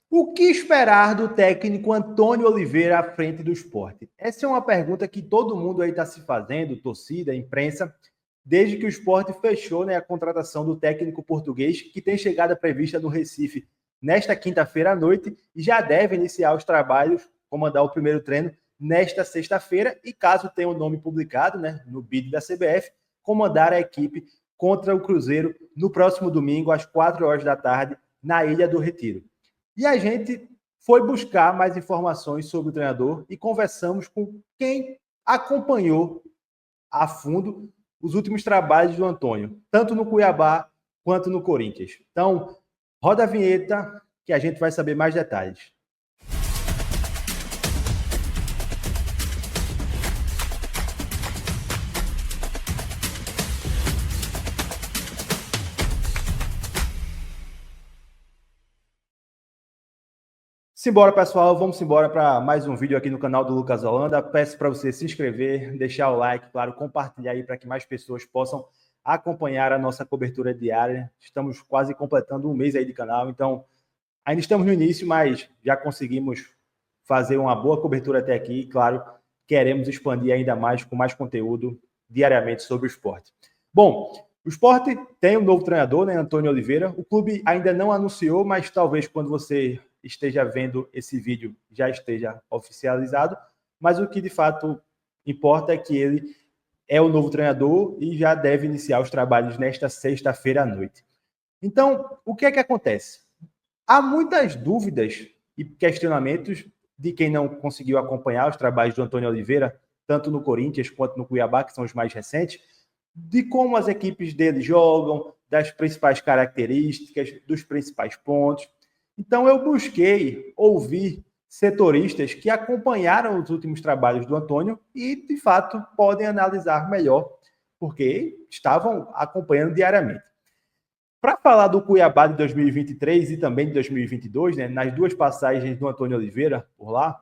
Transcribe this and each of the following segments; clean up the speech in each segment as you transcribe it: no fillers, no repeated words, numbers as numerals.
O que esperar do técnico Antônio Oliveira à frente do Sport? Essa é uma pergunta que todo mundo aí está se fazendo, torcida, imprensa, desde que o Sport fechou, né, a contratação do técnico português, que tem chegada prevista no Recife nesta quinta-feira à noite e já deve iniciar os trabalhos, comandar o primeiro treino nesta sexta-feira e, caso tenha o nome publicado, né, no bid da CBF, comandar a equipe contra o Cruzeiro no próximo domingo, às 4 horas da tarde, na Ilha do Retiro. E a gente foi buscar mais informações sobre o treinador e conversamos com quem acompanhou a fundo os últimos trabalhos do Antônio, tanto no Cuiabá quanto no Corinthians. Então, roda a vinheta que a gente vai saber mais detalhes. Simbora, pessoal, vamos embora para mais um vídeo aqui no canal do Lucas Holanda. Peço para você se inscrever, deixar o like, claro, compartilhar aí para que mais pessoas possam acompanhar a nossa cobertura diária. Estamos quase completando um mês aí de canal, então ainda estamos no início, mas já conseguimos fazer uma boa cobertura até aqui. E, claro, queremos expandir ainda mais com mais conteúdo diariamente sobre o esporte. Bom, o Sport tem um novo treinador, né, Antônio Oliveira. O clube ainda não anunciou, mas talvez quando você esteja vendo esse vídeo já esteja oficializado. Mas o que de fato importa é que ele é o novo treinador e já deve iniciar os trabalhos nesta sexta-feira à noite. Então, o que é que acontece? Há muitas dúvidas e questionamentos de quem não conseguiu acompanhar os trabalhos do Antônio Oliveira, tanto no Corinthians quanto no Cuiabá, que são os mais recentes, de como as equipes dele jogam, das principais características, dos principais pontos. Então, eu busquei ouvir setoristas que acompanharam os últimos trabalhos do Antônio e, de fato, podem analisar melhor, porque estavam acompanhando diariamente. Para falar do Cuiabá de 2023 e também de 2022, né, nas duas passagens do Antônio Oliveira por lá,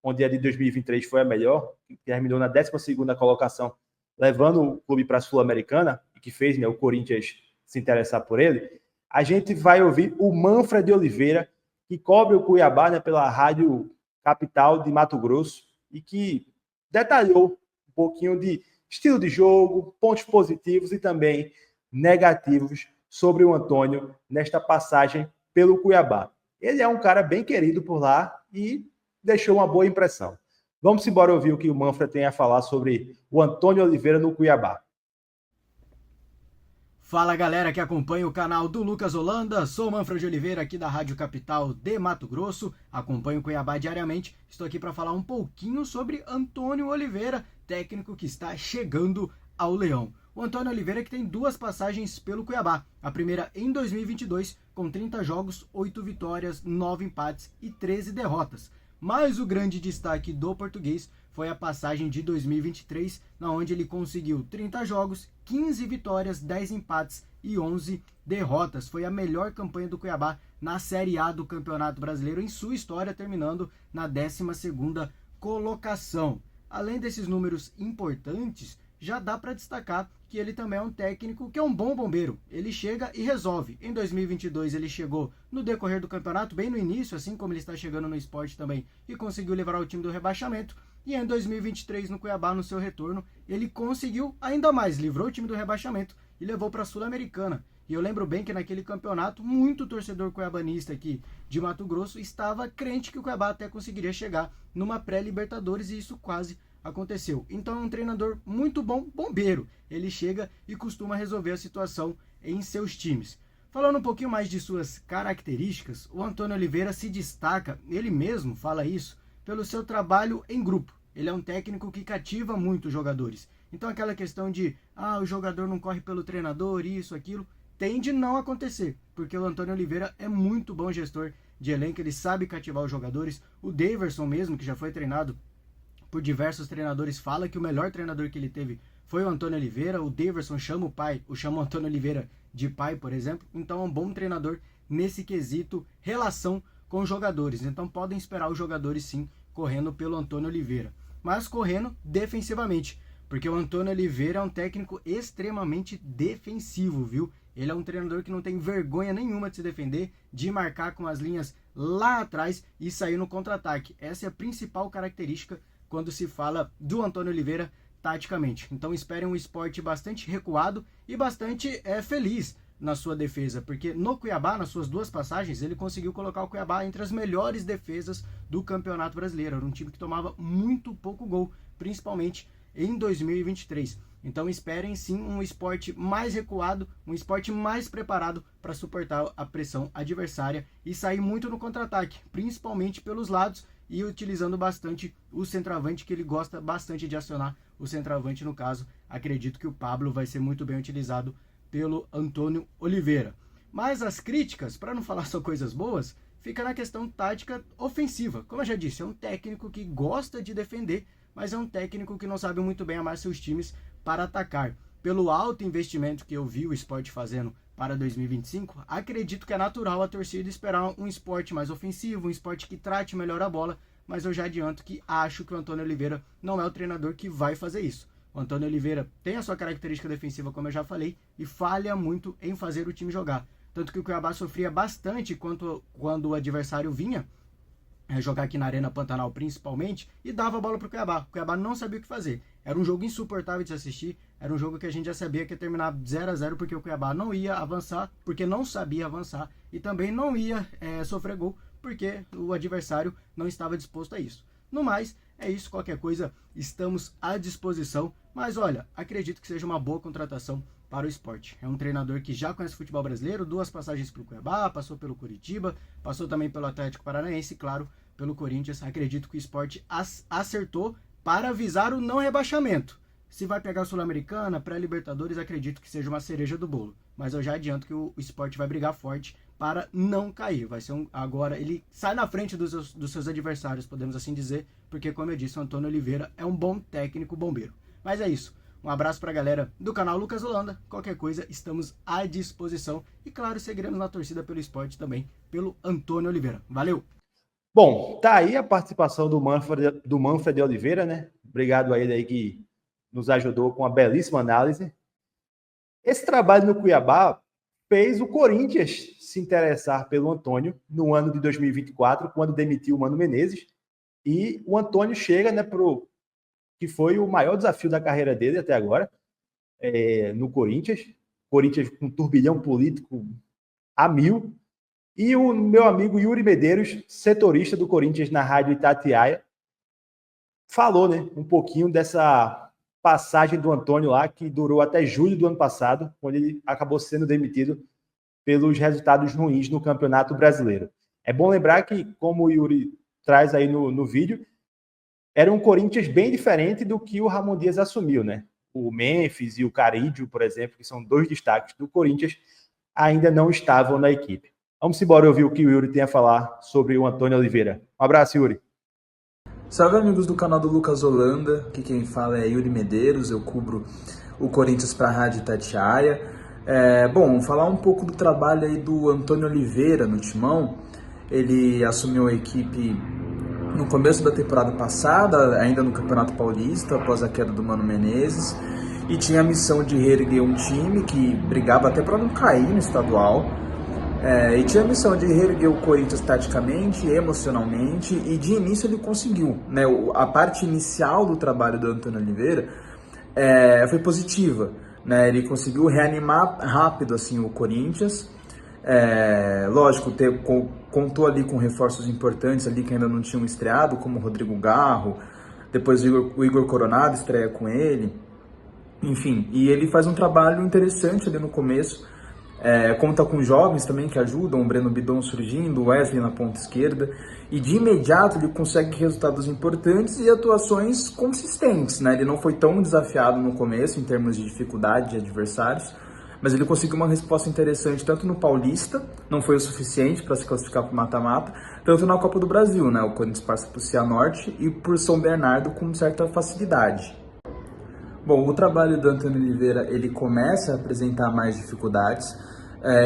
onde a de 2023 foi a melhor, que terminou na 12ª colocação, levando o clube para a Sul-Americana, e que fez, né, o Corinthians se interessar por ele, a gente vai ouvir o Manfred Oliveira, que cobre o Cuiabá, né, pela Rádio Capital de Mato Grosso, e que detalhou um pouquinho de estilo de jogo, pontos positivos e também negativos sobre o Antônio nesta passagem pelo Cuiabá. Ele é um cara bem querido por lá e deixou uma boa impressão. Vamos embora ouvir o que o Manfred tem a falar sobre o Antônio Oliveira no Cuiabá. Fala galera que acompanha o canal do Lucas Holanda, sou o Manfred Oliveira aqui da Rádio Capital de Mato Grosso, acompanho o Cuiabá diariamente, estou aqui para falar um pouquinho sobre Antônio Oliveira, técnico que está chegando ao Leão. O Antônio Oliveira que tem duas passagens pelo Cuiabá, a primeira em 2022, com 30 jogos, 8 vitórias, 9 empates e 13 derrotas. Mas o grande destaque do português foi a passagem de 2023, na onde ele conseguiu 30 jogos, 15 vitórias, 10 empates e 11 derrotas. Foi a melhor campanha do Cuiabá na Série A do Campeonato Brasileiro em sua história, terminando na 12ª colocação. Além desses números importantes, já dá para destacar que ele também é um técnico que é um bom bombeiro. Ele chega e resolve. Em 2022 ele chegou no decorrer do campeonato, bem no início, assim como ele está chegando no esporte também, e conseguiu levar o time do rebaixamento. E em 2023, no Cuiabá, no seu retorno, ele conseguiu ainda mais, livrou o time do rebaixamento e levou para a Sul-Americana. E eu lembro bem que naquele campeonato, muito torcedor cuiabanista aqui de Mato Grosso estava crente que o Cuiabá até conseguiria chegar numa pré-Libertadores e isso quase aconteceu. Então é um treinador muito bom, bombeiro. Ele chega e costuma resolver a situação em seus times. Falando um pouquinho mais de suas características, o Antônio Oliveira se destaca, ele mesmo fala isso, pelo seu trabalho em grupo. Ele é um técnico que cativa muito os jogadores. Então aquela questão de, o jogador não corre pelo treinador, isso, aquilo, tende a não acontecer, porque o Antônio Oliveira é muito bom gestor de elenco, ele sabe cativar os jogadores. O Daverson mesmo, que já foi treinado por diversos treinadores, fala que o melhor treinador que ele teve foi o Antônio Oliveira. O Daverson chama o Antônio Oliveira de pai, por exemplo. Então é um bom treinador nesse quesito relação com os jogadores. Então podem esperar os jogadores sim correndo pelo Antônio Oliveira, mas correndo defensivamente, porque o Antônio Oliveira é um técnico extremamente defensivo, viu? Ele é um treinador que não tem vergonha nenhuma de se defender, de marcar com as linhas lá atrás e sair no contra-ataque. Essa é a principal característica quando se fala do Antônio Oliveira taticamente. Então esperem um esporte bastante recuado e bastante feliz na sua defesa, porque no Cuiabá, nas suas 2 passagens, ele conseguiu colocar o Cuiabá entre as melhores defesas do Campeonato Brasileiro. Era um time que tomava muito pouco gol, principalmente em 2023. Então esperem sim um esporte mais recuado, um esporte mais preparado para suportar a pressão adversária e sair muito no contra-ataque, principalmente pelos lados e utilizando bastante o centroavante, que ele gosta bastante de acionar o centroavante. No caso, acredito que o Pablo vai ser muito bem utilizado pelo Antônio Oliveira. Mas as críticas, para não falar só coisas boas, fica na questão tática ofensiva. Como eu já disse, é um técnico que gosta de defender, mas é um técnico que não sabe muito bem amar seus times para atacar. Pelo alto investimento que eu vi o Sport fazendo para 2025, acredito que é natural a torcida esperar um esporte mais ofensivo, um esporte que trate melhor a bola, mas eu já adianto que acho que o Antônio Oliveira não é o treinador que vai fazer isso. O Antônio Oliveira tem a sua característica defensiva, como eu já falei, e falha muito em fazer o time jogar. Tanto que o Cuiabá sofria bastante quando o adversário vinha jogar aqui na Arena Pantanal principalmente, e dava a bola para o Cuiabá. O Cuiabá não sabia o que fazer. Era um jogo insuportável de se assistir, era um jogo que a gente já sabia que ia terminar 0-0, porque o Cuiabá não ia avançar, porque não sabia avançar, e também não ia sofrer gol, porque o adversário não estava disposto a isso. No mais, é isso, qualquer coisa, estamos à disposição. Mas olha, acredito que seja uma boa contratação para o Sport. É um treinador que já conhece futebol brasileiro, 2 passagens pelo Cuiabá, passou pelo Curitiba, passou também pelo Atlético Paranaense e, claro, pelo Corinthians. Acredito que o Sport acertou para avisar o não rebaixamento. Se vai pegar a Sul-Americana, pré-Libertadores, acredito que seja uma cereja do bolo. Mas eu já adianto que o Sport vai brigar forte para não cair. Vai ser agora ele sai na frente dos seus adversários, podemos assim dizer, porque, como eu disse, o Antônio Oliveira é um bom técnico bombeiro. Mas é isso. Um abraço para a galera do canal Lucas Holanda. Qualquer coisa, estamos à disposição. E, claro, seguiremos na torcida pelo esporte também, pelo Antônio Oliveira. Valeu! Bom, tá aí a participação do Manfred Oliveira, né? Obrigado a ele aí que nos ajudou com a belíssima análise. Esse trabalho no Cuiabá fez o Corinthians se interessar pelo Antônio no ano de 2024, quando demitiu o Mano Menezes. E o Antônio chega, né, que foi o maior desafio da carreira dele até agora, no Corinthians. Corinthians com um turbilhão político a 1000. E o meu amigo Yuri Medeiros, setorista do Corinthians na Rádio Itatiaia, falou, né, um pouquinho dessa passagem do Antônio lá, que durou até julho do ano passado, quando ele acabou sendo demitido pelos resultados ruins no Campeonato Brasileiro. É bom lembrar que, como o Yuri traz aí no vídeo, era um Corinthians bem diferente do que o Ramon Dias assumiu, né? O Memphis e o Carídio, por exemplo, que são 2 destaques do Corinthians, ainda não estavam na equipe. Vamos embora ouvir o que o Yuri tem a falar sobre o Antônio Oliveira. Um abraço, Yuri. Salve, amigos do canal do Lucas Holanda. Aqui quem fala é Yuri Medeiros, eu cubro o Corinthians para a Rádio Itatiaia. Bom, falar um pouco do trabalho aí do Antônio Oliveira no Timão. Ele assumiu a equipe no começo da temporada passada, ainda no Campeonato Paulista, após a queda do Mano Menezes, e tinha a missão de reerguer um time que brigava até para não cair no estadual, e tinha a missão de reerguer o Corinthians taticamente, emocionalmente, e de início ele conseguiu, né? A parte inicial do trabalho do Antônio Oliveira foi positiva, né? Ele conseguiu reanimar rápido assim, o Corinthians. Lógico, contou ali com reforços importantes ali que ainda não tinham estreado, como o Rodrigo Garro, depois o Igor Coronado estreia com ele, enfim, e ele faz um trabalho interessante ali no começo, conta com jovens também que ajudam, o Breno Bidon surgindo, o Wesley na ponta esquerda, e de imediato ele consegue resultados importantes e atuações consistentes, né? Ele não foi tão desafiado no começo em termos de dificuldade de adversários, mas ele conseguiu uma resposta interessante tanto no Paulista, não foi o suficiente para se classificar para o mata-mata, tanto na Copa do Brasil, né? O Corinthians passa por Cianorte e por São Bernardo com certa facilidade. Bom, o trabalho do Antônio Oliveira, ele começa a apresentar mais dificuldades,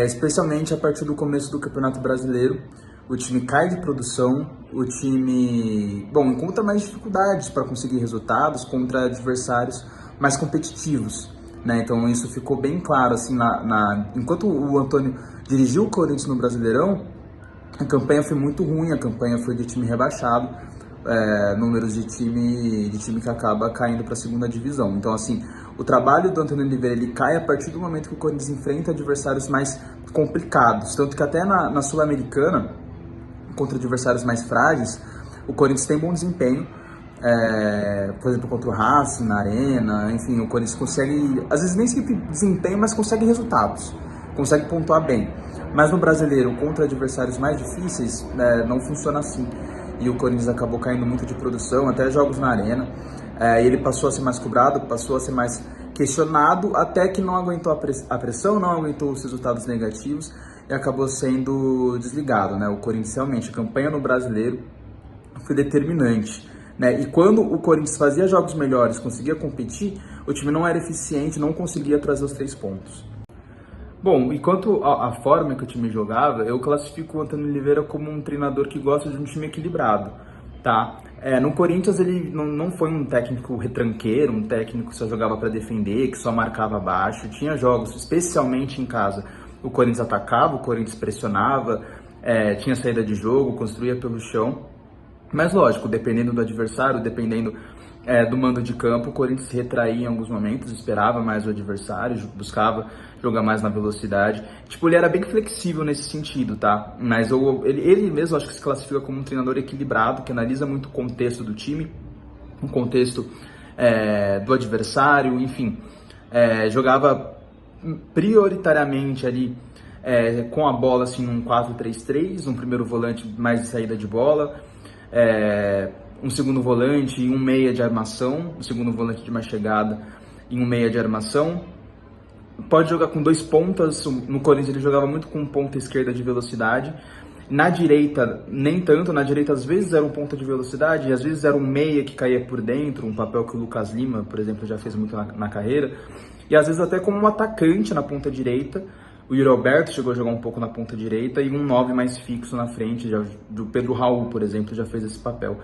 especialmente a partir do começo do Campeonato Brasileiro. O time cai de produção, o time, encontra mais dificuldades para conseguir resultados contra adversários mais competitivos. né? Então isso ficou bem claro, assim, enquanto o Antônio dirigiu o Corinthians no Brasileirão, a campanha foi muito ruim, a campanha foi de time rebaixado, números de time que acaba caindo para a segunda divisão. Então, assim, o trabalho do Antônio Oliveira, ele cai a partir do momento que o Corinthians enfrenta adversários mais complicados. Tanto que até na Sul-Americana, contra adversários mais frágeis, o Corinthians tem bom desempenho. Por exemplo, contra o Racing, na Arena, enfim, o Corinthians consegue, às vezes nem sempre desempenho, mas consegue resultados, consegue pontuar bem. Mas no Brasileiro, contra adversários mais difíceis, não funciona assim. E o Corinthians acabou caindo muito de produção, até jogos na Arena. E ele passou a ser mais cobrado, passou a ser mais questionado, até que não aguentou a pressão, não aguentou os resultados negativos e acabou sendo desligado, né? O Corinthians realmente, a campanha no Brasileiro foi determinante, né? E quando o Corinthians fazia jogos melhores, conseguia competir, o time não era eficiente, não conseguia trazer os 3 pontos. Bom, e quanto à forma que o time jogava, eu classifico o Antônio Oliveira como um treinador que gosta de um time equilibrado, tá? No Corinthians ele não foi um técnico retranqueiro, um técnico que só jogava para defender, que só marcava baixo. Tinha jogos, especialmente em casa, o Corinthians atacava, o Corinthians pressionava, tinha saída de jogo, construía pelo chão. Mas lógico, dependendo do adversário, dependendo do mando de campo, o Corinthians se retraía em alguns momentos, esperava mais o adversário, buscava jogar mais na velocidade. Tipo, ele era bem flexível nesse sentido, tá? Mas ele mesmo acho que se classifica como um treinador equilibrado, que analisa muito o contexto do time, o contexto do adversário, enfim. Jogava prioritariamente ali com a bola assim num 4-3-3, um primeiro volante mais de saída de bola, um segundo volante e um meia de armação, um segundo volante de mais chegada e um meia de armação. Pode jogar com 2 pontas, no Corinthians ele jogava muito com ponta esquerda de velocidade. Na direita, nem tanto, na direita às vezes era um ponta de velocidade, às vezes era um meia que caía por dentro, um papel que o Lucas Lima, por exemplo, já fez muito na carreira. E às vezes até como um atacante na ponta direita. O Yuri Alberto chegou a jogar um pouco na ponta direita e um 9 mais fixo na frente, do Pedro Raul, por exemplo, já fez esse papel.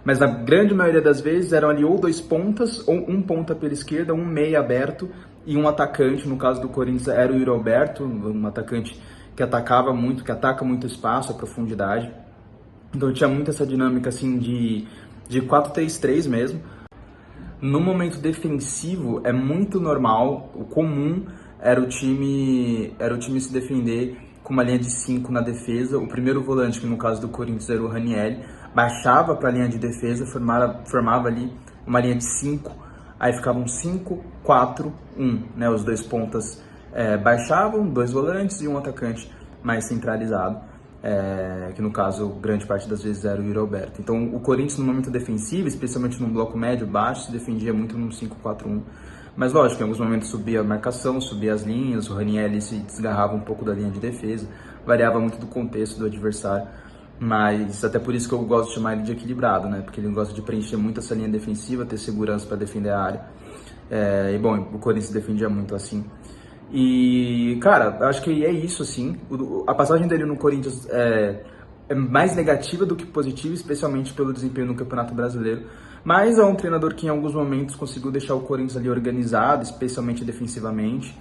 Mas na grande maioria das vezes eram ali ou 2 pontas, ou um ponta pela esquerda, um meia aberto e um atacante. No caso do Corinthians era o Yuri Alberto, um atacante que atacava muito, que ataca muito espaço, a profundidade. Então tinha muito essa dinâmica assim de 4-3-3 mesmo. No momento defensivo é muito normal, o comum era o time se defender com uma linha de 5 na defesa. O primeiro volante, que no caso do Corinthians era o Ranieri, baixava para a linha de defesa, formava ali uma linha de 5, aí ficavam 5-4-1, né? Os 2 pontas baixavam, 2 volantes e um atacante mais centralizado, que no caso, grande parte das vezes era o Yuri Alberto. Então o Corinthians no momento defensivo, especialmente no bloco médio baixo, se defendia muito num 5-4-1. Mas lógico, em alguns momentos subia a marcação, subia as linhas, o Ranieri se desgarrava um pouco da linha de defesa, variava muito do contexto do adversário, mas até por isso que eu gosto de chamar ele de equilibrado, né? Porque ele gosta de preencher muito essa linha defensiva, ter segurança para defender a área. E bom, o Corinthians defendia muito assim. E, cara, acho que é isso, assim. A passagem dele no Corinthians é mais negativa do que positiva, especialmente pelo desempenho no Campeonato Brasileiro. Mas é um treinador que em alguns momentos conseguiu deixar o Corinthians ali organizado, especialmente defensivamente.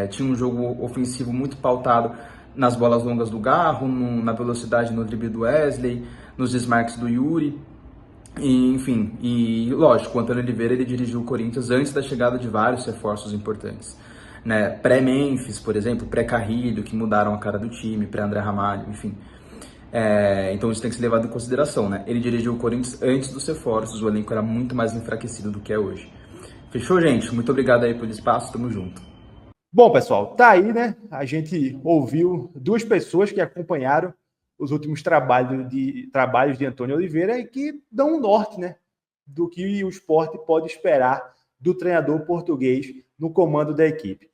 Tinha um jogo ofensivo muito pautado nas bolas longas do Garro, na velocidade no drible do Wesley, nos desmarques do Yuri. Enfim, e lógico, o Antônio Oliveira ele dirigiu o Corinthians antes da chegada de vários reforços importantes, né? Pré-Memphis, por exemplo, pré-Carrilho, que mudaram a cara do time, pré-André Ramalho, enfim. Então isso tem que ser levado em consideração, né? Ele dirigiu o Corinthians antes dos reforços, o elenco era muito mais enfraquecido do que é hoje. Fechou, gente? Muito obrigado aí pelo espaço, tamo junto. Bom, pessoal, tá aí, né? A gente ouviu 2 pessoas que acompanharam os últimos trabalhos de Antônio Oliveira e que dão um norte, né? Do que o Sport pode esperar do treinador português no comando da equipe.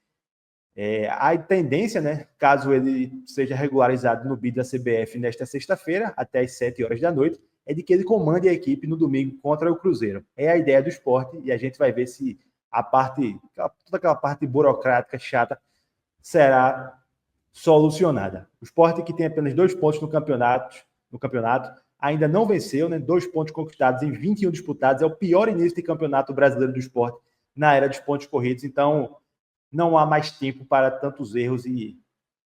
A tendência, né, caso ele seja regularizado no bid da CBF nesta sexta-feira, até às 7 horas da noite, é de que ele comande a equipe no domingo contra o Cruzeiro. É a ideia do Sport e a gente vai ver se toda aquela parte burocrática chata será solucionada. O Sport, que tem apenas 2 pontos no campeonato, ainda não venceu, né? 2 pontos conquistados em 21 disputados, é o pior início de campeonato brasileiro do Sport na era dos pontos corridos. Então, não há mais tempo para tantos erros e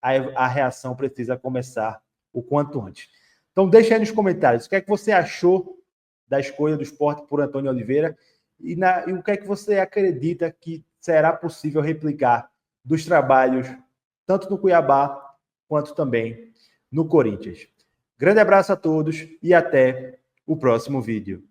a reação precisa começar o quanto antes. Então, deixa aí nos comentários o que é que você achou da escolha do Sport por Antônio Oliveira e o que é que você acredita que será possível replicar dos trabalhos, tanto no Cuiabá quanto também no Corinthians. Grande abraço a todos e até o próximo vídeo.